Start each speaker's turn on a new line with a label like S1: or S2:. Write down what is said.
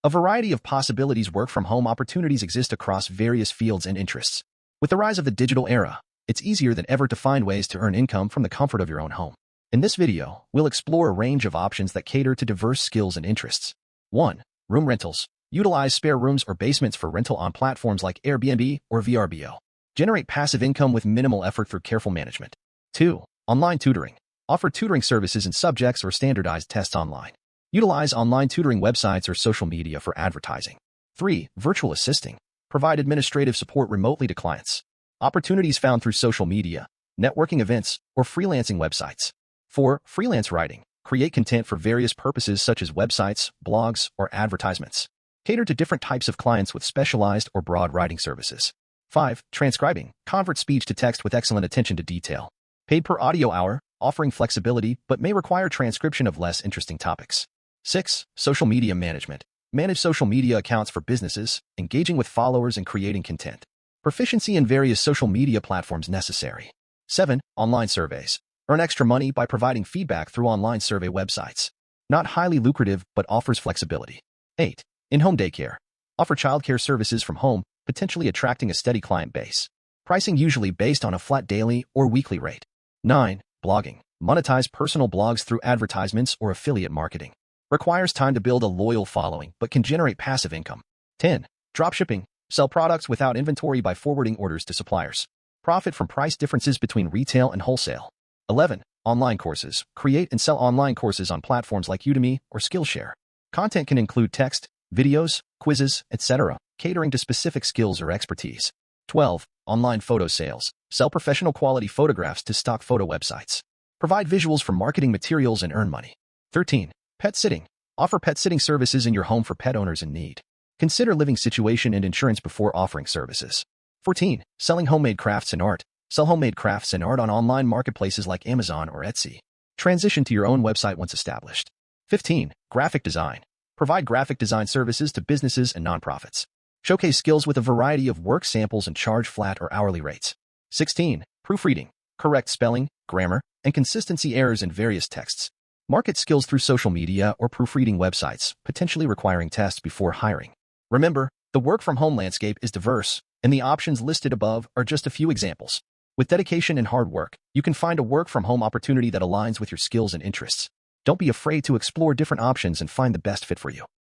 S1: A variety of possibilities work-from-home opportunities exist across various fields and interests. With the rise of the digital era, it's easier than ever to find ways to earn income from the comfort of your own home. In this video, we'll explore a range of options that cater to diverse skills and interests. 1. Room rentals. Utilize spare rooms or basements for rental on platforms like Airbnb or VRBO. Generate passive income with minimal effort through careful management. 2. Online tutoring. Offer tutoring services in subjects or standardized tests online. Utilize online tutoring websites or social media for advertising. 3. Virtual assisting. Provide administrative support remotely to clients. Opportunities found through social media, networking events, or freelancing websites. 4. Freelance writing. Create content for various purposes such as websites, blogs, or advertisements. Cater to different types of clients with specialized or broad writing services. 5. Transcribing. Convert speech to text with excellent attention to detail. Paid per audio hour, offering flexibility but may require transcription of less interesting topics. 6. Social media management. Manage social media accounts for businesses, engaging with followers and creating content. Proficiency in various social media platforms necessary. 7. Online surveys. Earn extra money by providing feedback through online survey websites. Not highly lucrative, but offers flexibility. 8. In-home daycare. Offer childcare services from home, potentially attracting a steady client base. Pricing usually based on a flat daily or weekly rate. 9. Blogging. Monetize personal blogs through advertisements or affiliate marketing. Requires time to build a loyal following, but can generate passive income. 10. Dropshipping. Sell products without inventory by forwarding orders to suppliers. Profit from price differences between retail and wholesale. 11. Online courses. Create and sell online courses on platforms like Udemy or Skillshare. Content can include text, videos, quizzes, etc., catering to specific skills or expertise. 12. Online photo sales. Sell professional quality photographs to stock photo websites. Provide visuals for marketing materials and earn money. 13. Pet sitting. Offer pet sitting services in your home for pet owners in need. Consider living situation and insurance before offering services. 14. Selling homemade crafts and art. Sell homemade crafts and art on online marketplaces like Amazon or Etsy. Transition to your own website once established. 15. Graphic design. Provide graphic design services to businesses and nonprofits. Showcase skills with a variety of work samples and charge flat or hourly rates. 16. Proofreading. Correct spelling, grammar, and consistency errors in various texts. Market skills through social media or proofreading websites, potentially requiring tests before hiring. Remember, the work-from-home landscape is diverse, and the options listed above are just a few examples. With dedication and hard work, you can find a work-from-home opportunity that aligns with your skills and interests. Don't be afraid to explore different options and find the best fit for you.